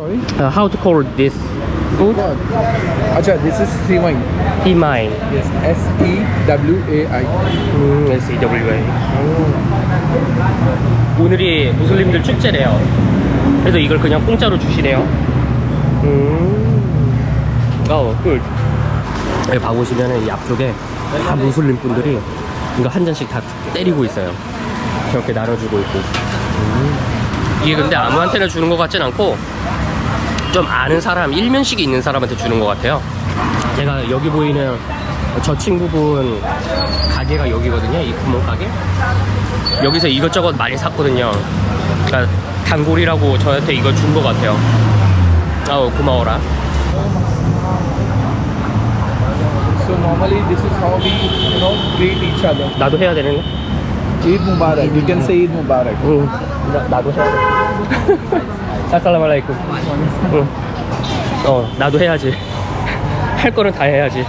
Sorry? How to call this food? God. Acha, this is Sewai. Himai. Yes, S-E-W-A-I. SEWA. 오늘이 무슬림들 축제래요. 그래서 이걸 그냥 공짜로 주시네요. 굿. 여기 봐보시면은 이 앞쪽에 다 무슬림 분들이 이거 한 잔씩 다 때리고 있어요. 저렇게 나눠주고 있고. 이게 근데 아무한테나 주는 것 같진 않고 좀 아는 사람, 일면식이 있는 사람한테 주는 것 같아요. 제가 여기 보이는 저 친구분 가게가 여기거든요. 이 구멍가게. 여기서 이것저것 많이 샀거든요. 그러니까 단골이라고 저한테 이걸 준 것 같아요. 고마워라. So normally this is how we, greet each other. 나도 해야 되는데? Eid Mubarak. You can say Eid Mubarak. 응. 나도 해야 돼. 아살라무 알라이쿰. 응. 나도 해야지. 할 거는 다 해야지.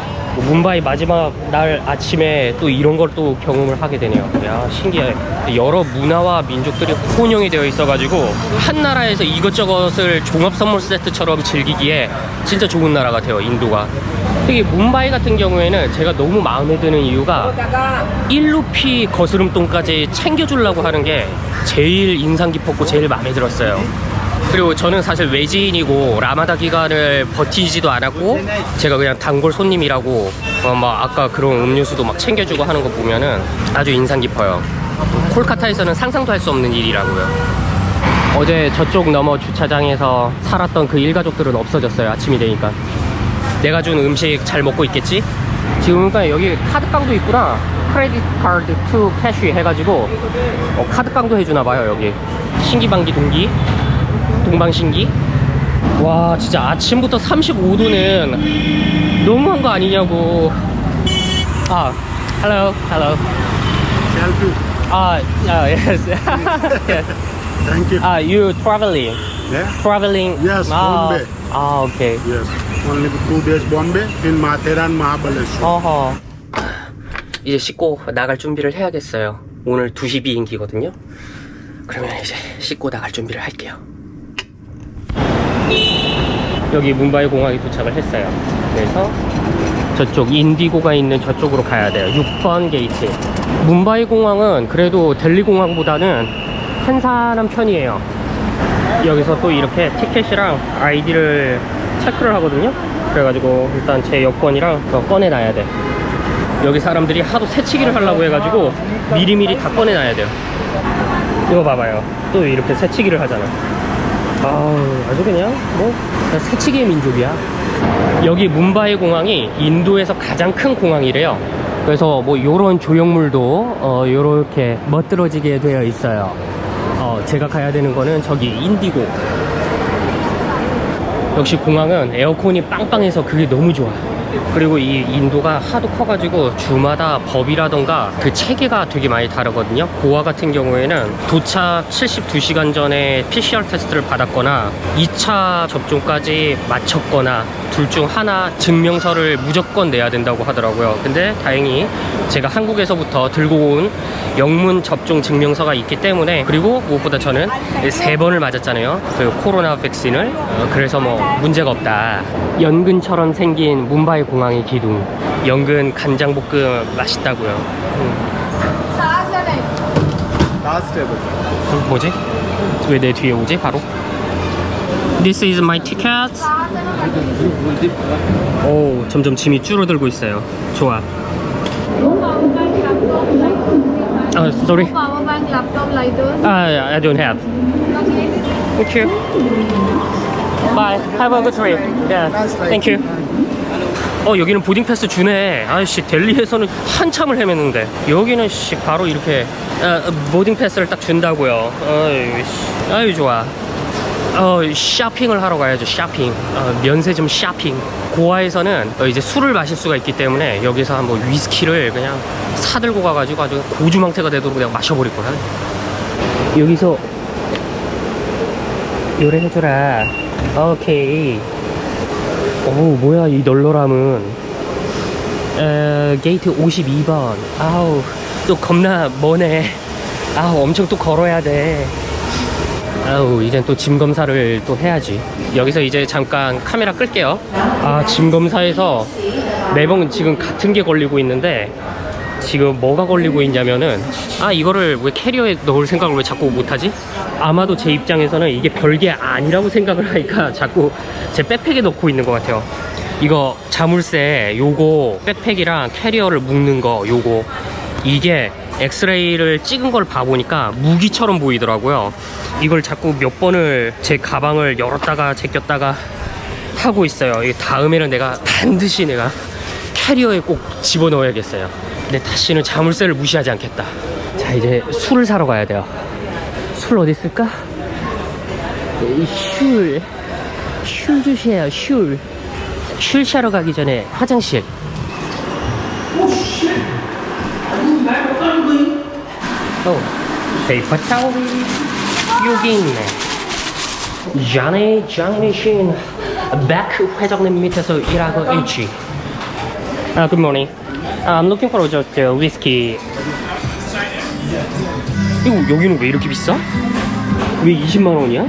뭄바이 마지막 날 아침에 또 이런 걸 또 경험을 하게 되네요. 야, 신기해. 여러 문화와 민족들이 혼용이 되어 있어가지고 한 나라에서 이것저것을 종합 선물 세트처럼 즐기기에 진짜 좋은 나라 같아요, 인도가. 특히 뭄바이 같은 경우에는 제가 너무 마음에 드는 이유가 1루피 거스름돈까지 챙겨주려고 하는 게 제일 인상 깊었고 제일 마음에 들었어요. 그리고 저는 사실 외지인이고 라마다 기간을 버티지도 않았고 제가 그냥 단골 손님이라고 막 아까 그런 음료수도 막 챙겨주고 하는 거 보면은 아주 인상 깊어요. 콜카타에서는 상상도 할 수 없는 일이라고요. 어제 저쪽 너머 주차장에서 살았던 그 일가족들은 없어졌어요. 아침이 되니까. 내가 준 음식 잘 먹고 있겠지? 지금 그러니까 여기 카드깡도 있구나. 크레딧 카드 투 캐시 해가지고 카드깡도 해주나봐요. 여기 신기방기 동방신기. 와, 진짜 아침부터 35도는 너무한 거 아니냐고. hello. Yes. Yes. Thank you. You traveling? Yeah? Traveling? Yes, Bombay. Okay. Yes. Only 2 days Bombay in Matheran, Mahabaleshwar. 이제 씻고 나갈 준비를 해야겠어요. 오늘 2시 비행기거든요. 그러면 이제 씻고 나갈 준비를 할게요. 여기 뭄바이 공항에 도착을 했어요. 그래서 저쪽 인디고가 있는 저쪽으로 가야 돼요. 6번 게이트. 뭄바이 공항은 그래도 델리 공항보다는 한산한 편이에요. 여기서 또 이렇게 티켓이랑 아이디를 체크를 하거든요. 그래가지고 일단 제 여권이랑 그거 꺼내놔야 돼. 여기 사람들이 하도 새치기를 하려고 해가지고 미리미리 다 꺼내놔야 돼요. 이거 봐봐요. 또 이렇게 새치기를 하잖아. 아주 그냥 새치기의 민족이야. 여기 뭄바이 공항이 인도에서 가장 큰 공항이래요. 그래서 요런 조형물도 요렇게 멋들어지게 되어 있어요. 제가 가야 되는 거는 저기 인디고. 역시 공항은 에어컨이 빵빵해서 그게 너무 좋아. 그리고 이 인도가 하도 커가지고 주마다 법이라던가 그 체계가 되게 많이 다르거든요. 고아 같은 경우에는 도착 72시간 전에 PCR 테스트를 받았거나 2차 접종까지 마쳤거나 둘 중 하나 증명서를 무조건 내야 된다고 하더라고요. 근데 다행히 제가 한국에서부터 들고 온 영문 접종 증명서가 있기 때문에, 그리고 무엇보다 저는 3번을 맞았잖아요, 그 코로나 백신을. 그래서 문제가 없다. 연근처럼 생긴 뭄바이 공항의 기둥. 연근 간장볶음 맛있다고요. Last table. 뭐지? 왜 내 뒤에 오지? 바로? This is my ticket. 오, 점점 짐이 줄어들고 있어요. 좋아. Sorry. Power bank, laptop, lighters. I don't have. Thank you. Bye. Have a good trip. Yeah. Thank you. 여기는 보딩 패스 주네. 아이씨, 델리에서는 한참을 헤맸는데 여기는 바로 이렇게 보딩 패스를 딱 준다고요. 아유 좋아. 쇼핑을 하러 가야죠. 쇼핑. 면세점 쇼핑. 고아에서는 이제 술을 마실 수가 있기 때문에 여기서 한번 위스키를 그냥 사들고 가가지고 아주 고주망태가 되도록 그냥 마셔버릴 거야. 여기서 요래해줘라. 오케이. 오, 뭐야 이 널널함은. 게이트 52번. 아우, 또 겁나 머네. 아우, 엄청 또 걸어야 돼. 아우, 이젠 또 짐 검사를 또 해야지. 여기서 이제 잠깐 카메라 끌게요. 아, 짐 검사에서 매번 지금 같은 게 걸리고 있는데 지금 뭐가 걸리고 있냐면은 이거를 왜 캐리어에 넣을 생각을 왜 자꾸 못하지? 아마도 제 입장에서는 이게 별게 아니라고 생각을 하니까 자꾸 제 백팩에 넣고 있는 것 같아요. 이거 자물쇠 요거 백팩이랑 캐리어를 묶는 거 요거 이게 엑스레이를 찍은 걸 봐보니까 무기처럼 보이더라고요. 이걸 자꾸 몇 번을 제 가방을 열었다가 제꼈다가 하고 있어요. 이 다음에는 내가 반드시 내가 캐리어에 꼭 집어넣어야겠어요. 근데 다시는 자물쇠를 무시하지 않겠다. 자, 이제 술을 사러 가야 돼요. 술 어디 있을까? 술 주세요. 술 사러 가기 전에 화장실. 페이퍼 타올이 여기 있네. 장례신 백 회장님 밑에서 일하고 있지. Good morning. I'm looking for just whiskey. 이거 여기는 왜 이렇게 비싸? 왜 20만 원이야?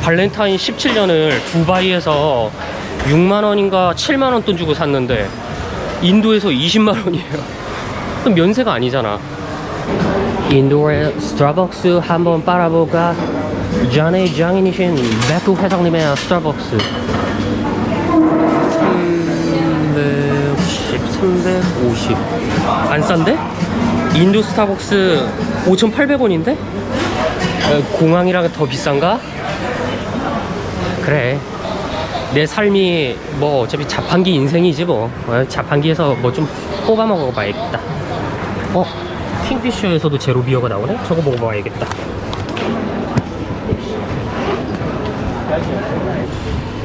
발렌타인 17년을 두바이에서 6만 원인가 7만 원 돈 주고 샀는데 인도에서 20만 원이에요. 그럼 면세가 아니잖아. 인도의 스타벅스 한번 빨아볼까? 장인이신 맥주 회장님의 스타벅스 350 안 싼데? 인도 스타벅스 5,800원인데? 공항이랑 더 비싼가? 그래, 내 삶이 뭐 어차피 자판기 인생이지 뭐. 자판기에서 뭐 좀 뽑아 먹어봐야겠다. 킹피셔에서도 제로 비어가 나오네? 저거 먹어봐야겠다.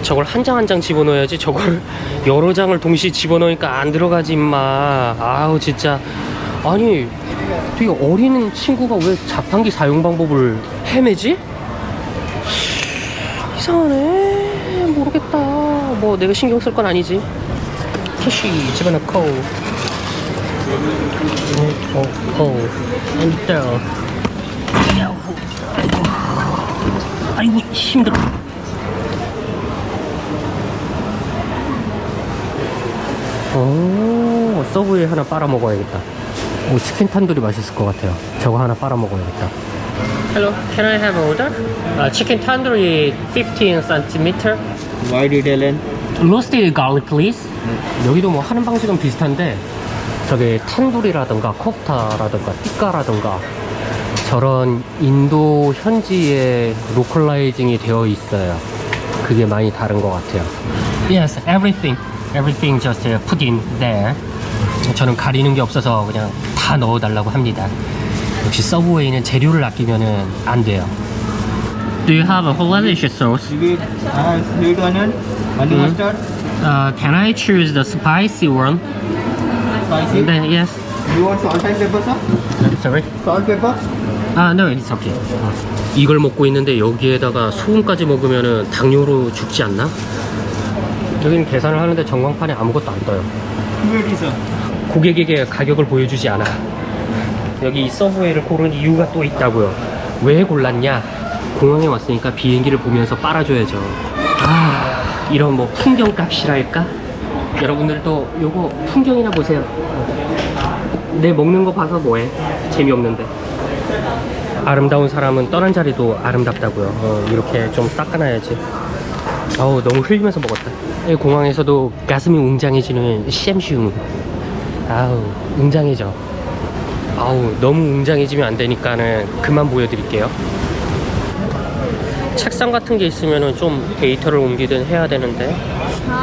저걸 한 장 한 장 집어넣어야지. 저걸 여러 장을 동시에 집어넣으니까 안 들어가지 임마. 아우 진짜. 아니 되게 어린 친구가 왜 자판기 사용 방법을 헤매지? 이상하네. 모르겠다. 뭐 내가 신경 쓸 건 아니지. 캐시 집어넣고 일단 아이고 힘들어. 서브웨이 하나 빨아 먹어야겠다. 치킨 탄두리 맛있을 것 같아요. 저거 하나 빨아 먹어야겠다. Hello, can I have order? Chicken tandoori 15 cm. White Italian. Roasted garlic please. 여기도 뭐 하는 방식은 비슷한데 저게 탄두리라든가 코프타라든가 띠까라든가 저런 인도 현지의 로컬라이징이 되어 있어요. 그게 많이 다른 것 같아요. Yes, everything just put in there. 저는 가리는 게 없어서 그냥 다 넣어달라고 합니다. 역시 서브웨이는 재료를 아끼면은 안 돼요. Do you have a Hollandaise sauce? Sweet onion, honey mustard, Can I choose the spicy one? spicy. Then yes. You want salt and pepper, sir? Sorry. Salt, pepper. No, it's okay. 이걸 먹고 있는데 여기에다가 소금까지 먹으면은 당뇨로 죽지 않나? 여기는 계산을 하는데 전광판에 아무것도 안 떠요. 280, sir. 고객에게 가격을 보여주지 않아. 여기 이 서브웨이를 고른 이유가 또 있다고요. 왜 골랐냐? 공항에 왔으니까 비행기를 보면서 빨아줘야죠. 이런 뭐 풍경값이랄까? 여러분들도 요거 풍경이나 보세요. 내 먹는 거 봐서 뭐해? 재미없는데. 아름다운 사람은 떠난 자리도 아름답다고요. 이렇게 좀 닦아놔야지. 아우 너무 흘리면서 먹었다. 공항에서도 가슴이 웅장해지는 샘슝. 아우 웅장해져. 아우 너무 웅장해지면 안 되니까는 그만 보여드릴게요. 책상 같은 게 있으면은 좀 데이터를 옮기든 해야 되는데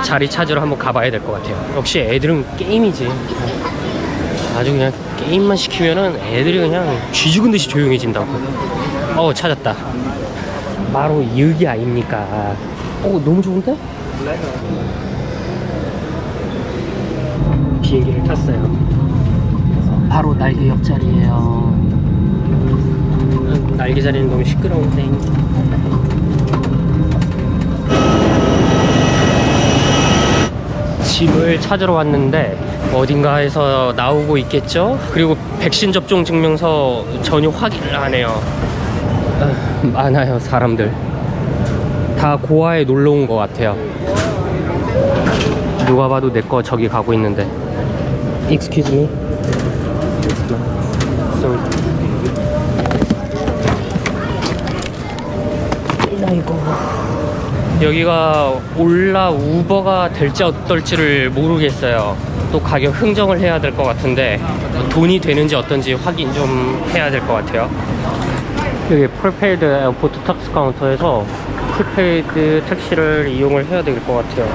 자리 찾으러 한번 가봐야 될 것 같아요. 역시 애들은 게임이지. 아주 그냥 게임만 시키면은 애들이 그냥 쥐 죽은 듯이 조용해진다고. 찾았다. 바로 여기 아닙니까? 너무 좋은데? 비행기를 탔어요. 바로 날개 옆자리에요. 날개 자리는 너무 시끄러운데. 짐을 찾으러 왔는데 어딘가에서 나오고 있겠죠? 그리고 백신 접종 증명서 전혀 확인을 안 해요. 많아요 사람들. 다 고아에 놀러 온 것 같아요. 누가 봐도 내 거 저기 가고 있는데. Excuse me. Sorry. 아이고. 여기가 올라 우버가 될지 어떨지를 모르겠어요. 또 가격 흥정을 해야 될 것 같은데 돈이 되는지 어떤지 확인 좀 해야 될 것 같아요. 여기 프리페이드 에어포트 탁스 카운터에서 프리페이드 택시를 이용을 해야 될 것 같아요.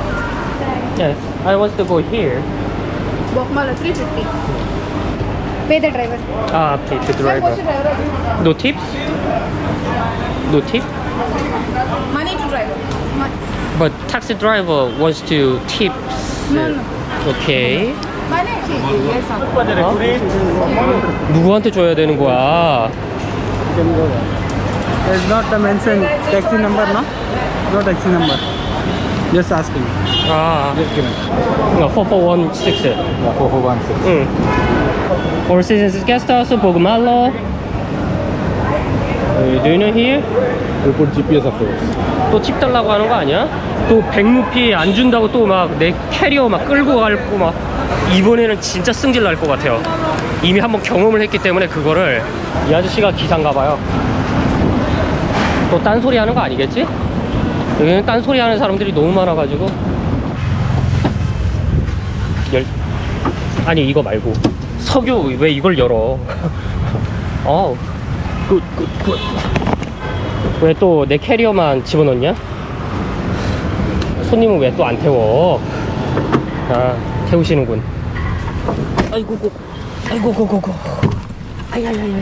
Yes, I want to go here. Bokmala 350. Pay the driver. Ah, okay, the Sir, what's driver. the driver? No tips? No tip? Money to driver. But taxi driver wants to tips. No. Okay. Money? Yes, sir. 누구한테 줘야 되는 거야? There's not the mentioned taxi number, no? No taxi number. Just asking. 아, 4416. 4416. 응. Four Seasons Guesthouse, Bogomalo. Do you know here? We put GPS of course. 또 팁 달라고 하는 거 아니야? 또 100루피 안 준다고 또 막 내 캐리어 막 끌고 가고 막 이번에는 진짜 승질 날 것 같아요. 이미 한번 경험을 했기 때문에 그거를. 이 아저씨가 기사인가 봐요. 또 딴소리 하는 거 아니겠지? 여기는 딴소리 하는 사람들이 너무 많아가지고. 아니 이거 말고 석유 왜 이걸 열어? 왜 또 내 캐리어만 집어넣냐? 손님은 왜 또 안 태워? 아, 태우시는군. 아이고, 고고. 아야야야.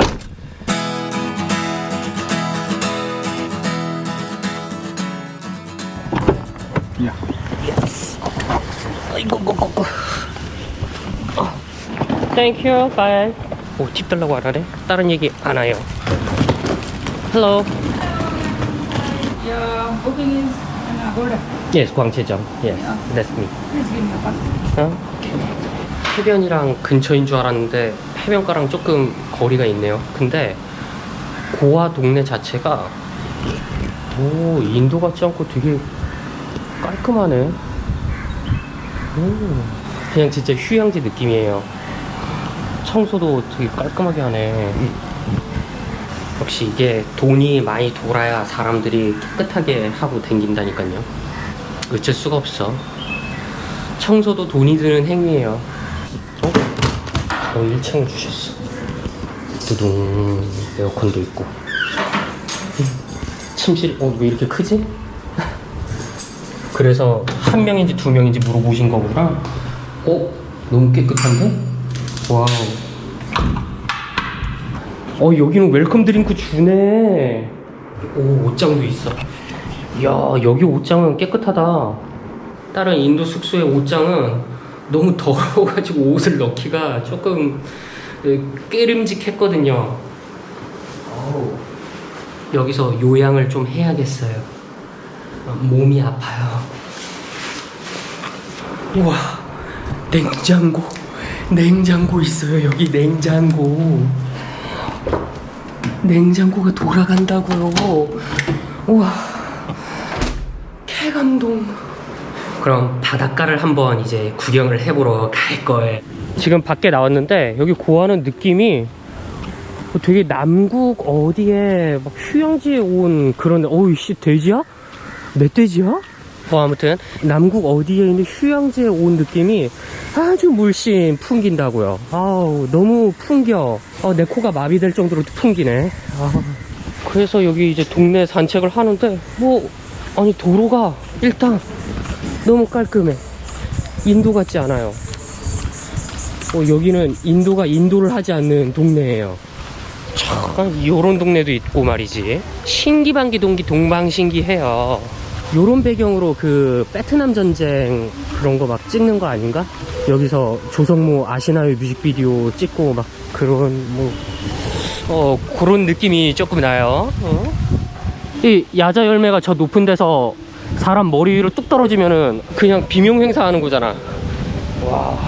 Yeah. 아이고, 고고. Thank you, bye. 오, 팁 달라고 안 하네? 다른 얘기 안 해요. Hello. Your booking is in Agoda. Yes, 광채점. Yes, that's me. Please give me a passport. 해변이랑 근처인 줄 알았는데 해변가랑 조금 거리가 있네요. 근데 고아 동네 자체가 인도 같지 않고 되게 깔끔하네. 그냥 진짜 휴양지 느낌이에요. 청소도 되게 깔끔하게 하네. 역시 이게 돈이 많이 돌아야 사람들이 깨끗하게 하고 댕긴다니까요. 어쩔 수가 없어. 청소도 돈이 드는 행위예요. 1층을 주셨어. 두둥. 에어컨도 있고. 침실 왜 이렇게 크지? 그래서 한 명인지 두 명인지 물어보신 거구나. 너무 깨끗한데? 와우. 여기는 웰컴 드링크 주네. 옷장도 있어. 이야, 여기 옷장은 깨끗하다. 다른 인도 숙소의 옷장은 너무 더러워가지고 옷을 넣기가 조금 끄림직했거든요. 여기서 요양을 좀 해야겠어요. 몸이 아파요. 우와, 냉장고 있어요. 여기 냉장고가 돌아간다고요. 우와, 개감동. 그럼 바닷가를 한번 이제 구경을 해보러 갈 거예요. 지금 밖에 나왔는데 여기 고아는 느낌이 되게 남국 어디에 막 휴양지에 온 그런. 어이씨, 돼지야? 멧돼지야? 아무튼 남국 어디에 있는 휴양지에 온 느낌이 아주 물씬 풍긴다고요. 아우, 너무 풍겨. 내 코가 마비될 정도로 풍기네. 그래서 여기 이제 동네 산책을 하는데 아니 도로가 일단 너무 깔끔해. 인도 같지 않아요. 여기는 인도가 인도를 하지 않는 동네예요. 참, 요런 동네도 있고 말이지. 신기반기 동방신기해요. 요런 배경으로 그 베트남 전쟁 그런 거 막 찍는 거 아닌가? 여기서 조성모 아시나요 뮤직비디오 찍고 막 그런 그런 느낌이 조금 나요. 이 야자 열매가 저 높은 데서 사람 머리 위로 뚝 떨어지면은 그냥 비명 행사하는 거잖아. 와,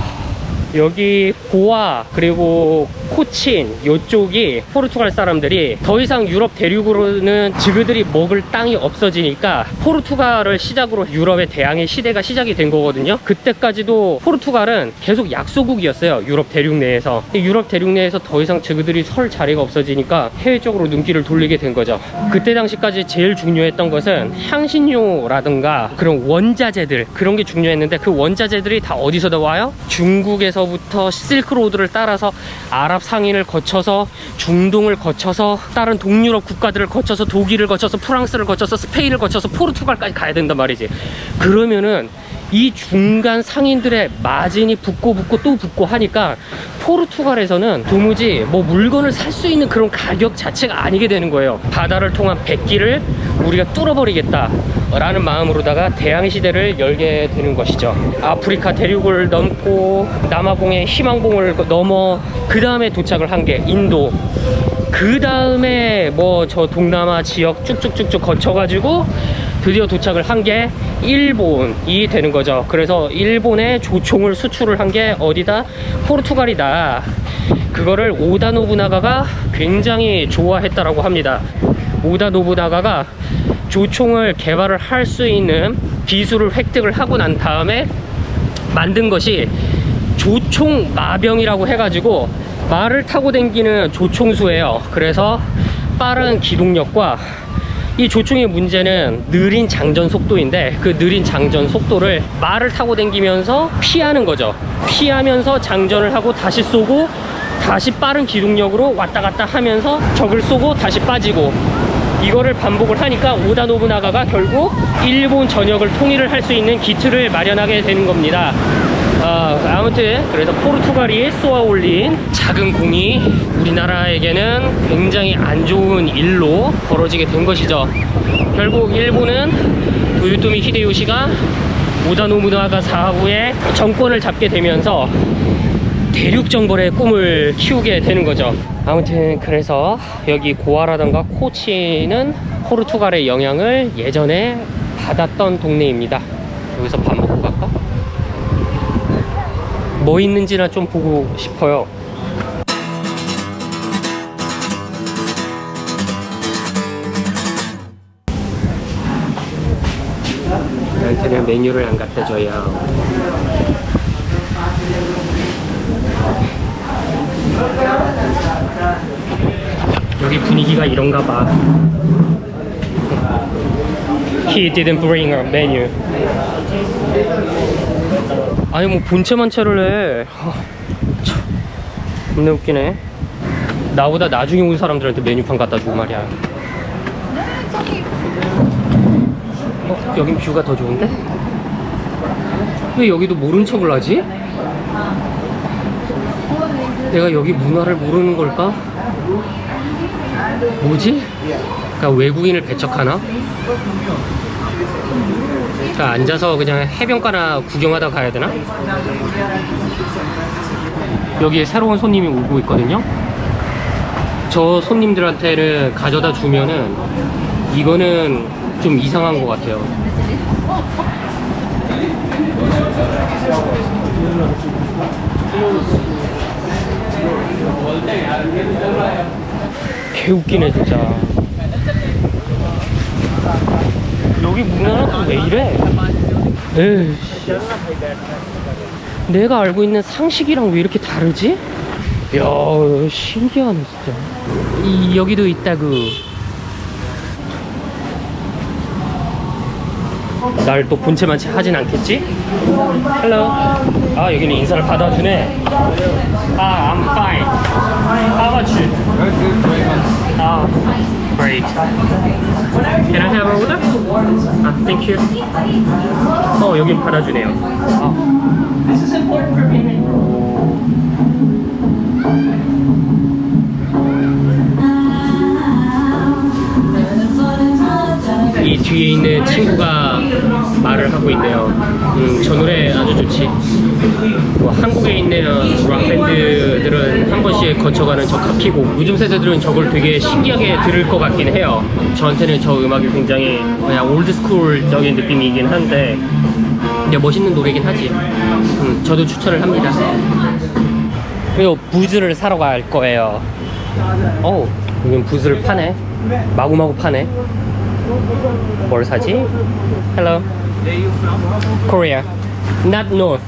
여기 고아 그리고 코친 요쪽이 포르투갈 사람들이 더 이상 유럽 대륙으로는 지그들이 먹을 땅이 없어지니까 포르투갈을 시작으로 유럽의 대항해 시대가 시작이 된 거거든요. 그때까지도 포르투갈은 계속 약소국이었어요. 유럽 대륙 내에서. 유럽 대륙 내에서 더 이상 지그들이 설 자리가 없어지니까 해외 쪽으로 눈길을 돌리게 된 거죠. 그때 당시까지 제일 중요했던 것은 향신료라든가 그런 원자재들, 그런 게 중요했는데 그 원자재들이 다 어디서 나와요? 중국에서부터 실크로드를 따라서 아랍 상인을 거쳐서 중동을 거쳐서 다른 동유럽 국가들을 거쳐서 독일을 거쳐서 프랑스를 거쳐서 스페인을 거쳐서 포르투갈까지 가야 된단 말이지. 그러면은 이 중간 상인들의 마진이 붙고 또 붙고 하니까 포르투갈에서는 도무지 뭐 물건을 살 수 있는 그런 가격 자체가 아니게 되는 거예요. 바다를 통한 백기를 우리가 뚫어버리겠다 라는 마음으로다가 대항해 시대를 열게 되는 것이죠. 아프리카 대륙을 넘고 남아공의 희망봉을 넘어 그 다음에 도착을 한 게 인도, 그 다음에 뭐 저 동남아 지역 쭉쭉쭉쭉 거쳐가지고 드디어 도착을 한 게 일본이 되는 거죠. 그래서 일본에 조총을 수출을 한 게 어디다? 포르투갈이다. 그거를 오다 노부나가가 굉장히 좋아했다라고 합니다. 오다 노부나가가 조총을 개발을 할 수 있는 기술을 획득을 하고 난 다음에 만든 것이 조총 마병이라고 해가지고 말을 타고 다니는 조총수예요. 그래서 빠른 기동력과 이 조총의 문제는 느린 장전 속도인데 그 느린 장전 속도를 말을 타고 다니면서 피하는 거죠. 피하면서 장전을 하고 다시 쏘고 다시 빠른 기동력으로 왔다 갔다 하면서 적을 쏘고 다시 빠지고, 이거를 반복을 하니까 오다 노부나가가 결국 일본 전역을 통일을 할 수 있는 기틀을 마련하게 되는 겁니다. 아무튼 그래서 포르투갈이 쏘아 올린 작은 공이 우리나라에게는 굉장히 안 좋은 일로 벌어지게 된 것이죠. 결국 일본은 도요토미 히데요시가 오다 노부나가 사후에 정권을 잡게 되면서 대륙 정벌의 꿈을 키우게 되는 거죠. 아무튼 그래서 여기 고아라던가 코치는 포르투갈의 영향을 예전에 받았던 동네입니다. 여기서 밥 먹고 갈까? 뭐 있는지나 좀 보고 싶어요. 나한테는 메뉴를 안 갖다 줘요. 여기 분위기가 이런가 봐. He didn't bring a menu. 아니 뭐 본체만 채를 해. 겁나 웃기네. 나보다 나중에 온 사람들한테 메뉴판 갖다 주고 말이야. 여긴 뷰가 더 좋은데? 왜 여기도 모른 척을 하지? 내가 여기 문화를 모르는 걸까? 뭐지? 그러니까 외국인을 배척하나? 그러니까 앉아서 그냥 해변가나 구경하다 가야 되나? 여기에 새로운 손님이 오고 있거든요. 저 손님들한테는 가져다 주면은 이거는 좀 이상한 것 같아요. 개웃기네 진짜. 여기 문화는 또 왜 이래? 에이, 내가 알고 있는 상식이랑 왜 이렇게 다르지? 이야, 신기하네 진짜. 여기도 있다구. 날 또 본체만 하진 않겠지? 헬로. 아, 여기는 인사를 받아주네. 아, I'm fine. How about you? 아, great. Can I have a order? 아, thank you. 여긴 받아주네요. This is important for payment. 이 뒤에 있는 친구가 말을 하고 있네요. 저 노래 아주 좋지. 뭐 한국에 있는 락밴드들은 한 번씩 거쳐가는 저 카피곡, 요즘 세대들은 저걸 되게 신기하게 들을 것 같긴 해요. 저한테는 저 음악이 굉장히 그냥 올드스쿨적인 느낌이긴 한데 근데 멋있는 노래긴 하지. 저도 추천을 합니다. 그리고 부즈를 사러 갈 거예요. 어, 여긴 부즈를 파네. 마구마구 파네. 뭘 사지? Hello. Where you from? Korea. Not North.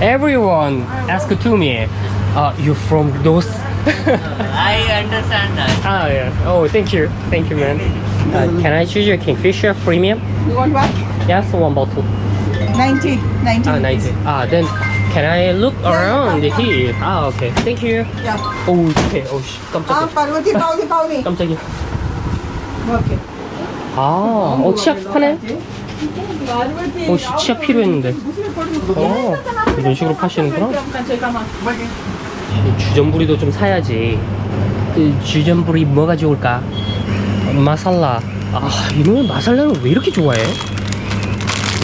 Everyone ask to me, you from North? I understand that. Ah, yeah. Oh, thank you, man. Can I choose your Kingfisher Premium? You want what? Yes, one bottle. 90. 90. Ah, 90. Ah, then can I look around here? Ah, okay. Thank you. Yeah. Oh, okay. Oh, 씨, 깜짝이야. Parvati Pauni. 깜짝이야. Okay. 아, 치약 파네? 씨, 치약 필요했는데. 이런 식으로 파시는구나. 주전부리도 좀 사야지. 주전부리 뭐가 좋을까? 마살라. 이놈의 마살라는 왜 이렇게 좋아해?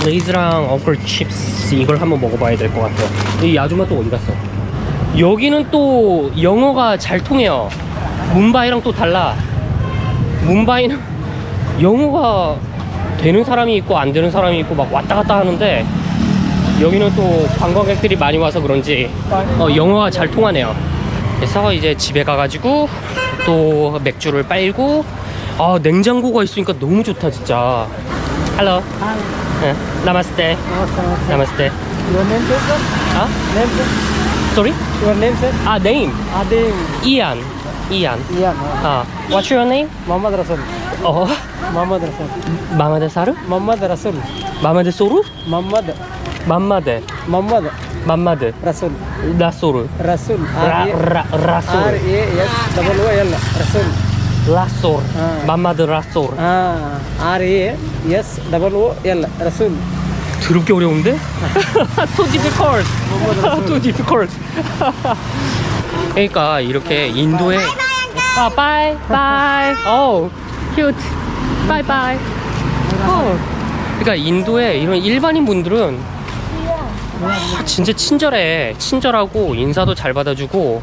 레이즈랑 엉클 칩스 이걸 한번 먹어봐야 될 것 같아요. 이 아줌마 또 어디 갔어? 여기는 또 영어가 잘 통해요. 뭄바이랑 또 달라. 뭄바이는 영어가 되는 사람이 있고 안 되는 사람이 있고 막 왔다 갔다 하는데, 여기는 또 관광객들이 많이 와서 그런지 영어가 잘 통하네요. 그래서 이제 집에 가가지고 또 맥주를 빨고, 냉장고가 있으니까 너무 좋다 진짜. Hello. Namaste. Namaste. Your name, sir? Huh? Name, sir? Sorry? Your name, sir? Name. Ade. Ian. Yeah. What's your name? Muhammad Rasul. Muhammad Rasul. 마마데 사르? Muhammad Rasul. 마마데 소루? Muhammad. 맘마데. Muhammad 맘마데. Rasul. 라소르. Rasul. 라소르. R-A-S-O-O-L. Rasul. 라소르. 맘마드 라소르. R-A-S-O-O-L. Rasul. 더럽게 어려운데? Too difficult. Too difficult. 그러니까 이렇게 인도에 바이 바이. cute. 바이 바이. 그러니까 인도에 이런 일반인 분들은 진짜 친절하고 인사도 잘 받아주고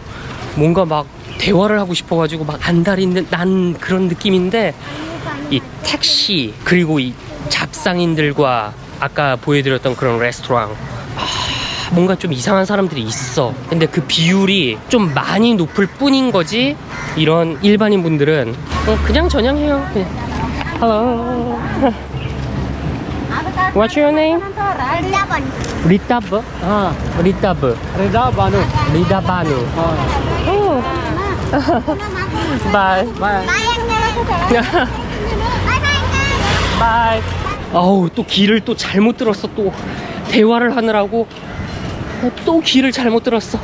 뭔가 막 대화를 하고 싶어가지고 막 안달이 난 그런 느낌인데, 이 택시 그리고 이 잡상인들과 아까 보여드렸던 그런 레스토랑, 뭔가 좀 이상한 사람들이 있어. 근데 그 비율이 좀 많이 높을 뿐인 거지, 이런 일반인 분들은 그냥 전향해요. 그냥. Hello. What's your name? 리타브? 리타브. Rida Banu. 리다바누. 바이. Bye. 바이. 또 길을 또 잘못 들었어. 또 대화를 하느라고 또 길을 잘못 들었어.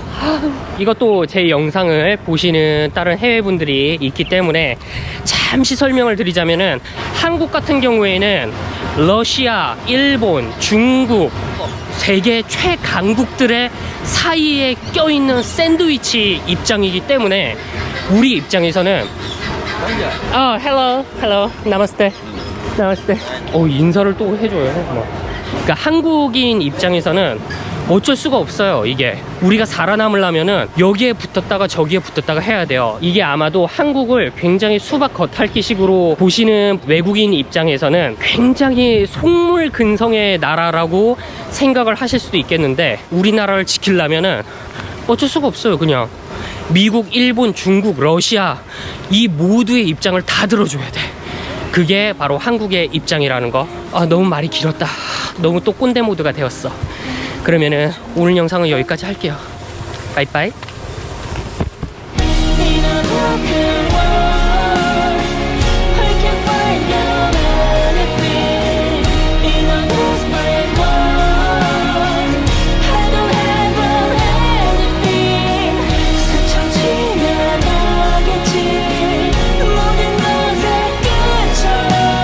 이것도 제 영상을 보시는 다른 해외분들이 있기 때문에 잠시 설명을 드리자면은, 한국 같은 경우에는 러시아, 일본, 중국 세계 최강국들의 사이에 껴있는 샌드위치 입장이기 때문에, 우리 입장에서는 hello, namaste. 인사를 또 해줘요. 그러니까 한국인 입장에서는 어쩔 수가 없어요. 이게 우리가 살아남으려면은 여기에 붙었다가 저기에 붙었다가 해야 돼요. 이게 아마도 한국을 굉장히 수박 겉핥기식으로 보시는 외국인 입장에서는 굉장히 속물근성의 나라라고 생각을 하실 수도 있겠는데, 우리나라를 지키려면은 어쩔 수가 없어요. 그냥 미국, 일본, 중국, 러시아 이 모두의 입장을 다 들어줘야 돼. 그게 바로 한국의 입장이라는 거. 너무 말이 길었다. 너무 또 꼰대 모드가 되었어. 그러면은 오늘 영상은 여기까지 할게요. 빠이빠이.